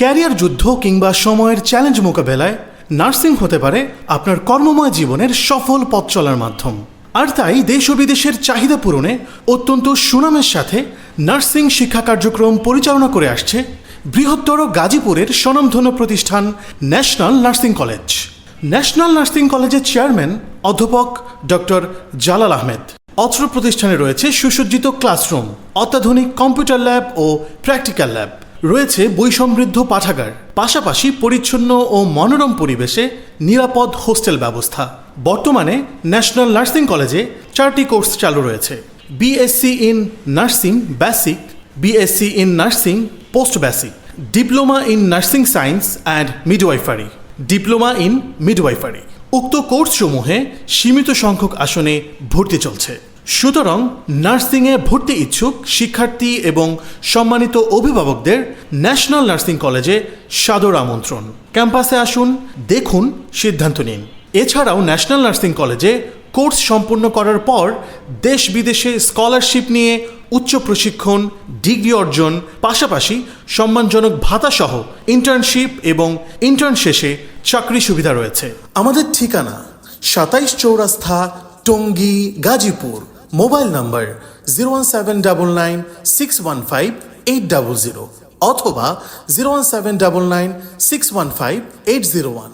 Career যুদ্ধ কিংবা সময়ের চ্যালেঞ্জ মোকাবেলায় নার্সিং হতে পারে আপনার কর্মময় জীবনের সফল পথ চলার মাধ্যম। আর তাই দেশ ও বিদেশের চাহিদা পূরণে অত্যন্ত সুনামের সাথে নার্সিং শিক্ষা কার্যক্রম পরিচালনা করে আসছে বৃহত্তর গাজীপুরের স্বনামধন্য প্রতিষ্ঠান national nursing college. National nursing কলেজের চেয়ারম্যান অধ্যাপক ডক্টর জালাল আহমেদ। অত্র প্রতিষ্ঠানে রয়েছে সুসজ্জিত ক্লাসরুম, অত্যাধুনিক কম্পিউটার ল্যাব ও প্র্যাকটিক্যাল ল্যাব, রয়েছে বই সমৃদ্ধ পাঠাগার, পাশাপাশি পরিচ্ছন্ন ও মনোরম পরিবেশে নিরাপদ হোস্টেল ব্যবস্থা। বর্তমানে ন্যাশনাল নার্সিং কলেজে 4টি কোর্স চালু রয়েছে: BSc in nursing basic, BSc in nursing post basic, diploma in nursing science and midwifery, diploma in midwifery. উক্ত কোর্সসমূহে সীমিত সংখ্যক আসনে ভর্তি চলছে। সুতরাং নার্সিংয়ে ভর্তি ইচ্ছুক শিক্ষার্থী এবং সম্মানিত অভিভাবকদের ন্যাশনাল নার্সিং কলেজে সাদর আমন্ত্রণ। ক্যাম্পাসে আসুন, দেখুন, সিদ্ধান্ত নিন। এছাড়াও ন্যাশনাল নার্সিং কলেজে কোর্স সম্পূর্ণ করার পর দেশ বিদেশে স্কলারশিপ নিয়ে উচ্চ প্রশিক্ষণ, ডিগ্রি অর্জন, পাশাপাশি সম্মানজনক ভাতাসহ ইন্টার্নশিপ এবং ইন্টার্ন শেষে চাকরি সুবিধা রয়েছে। আমাদের ঠিকানা 27 চৌরাস্তা, টঙ্গী, গাজীপুর। মোবাইল নম্বর 01799615800 অথবা 01799615801।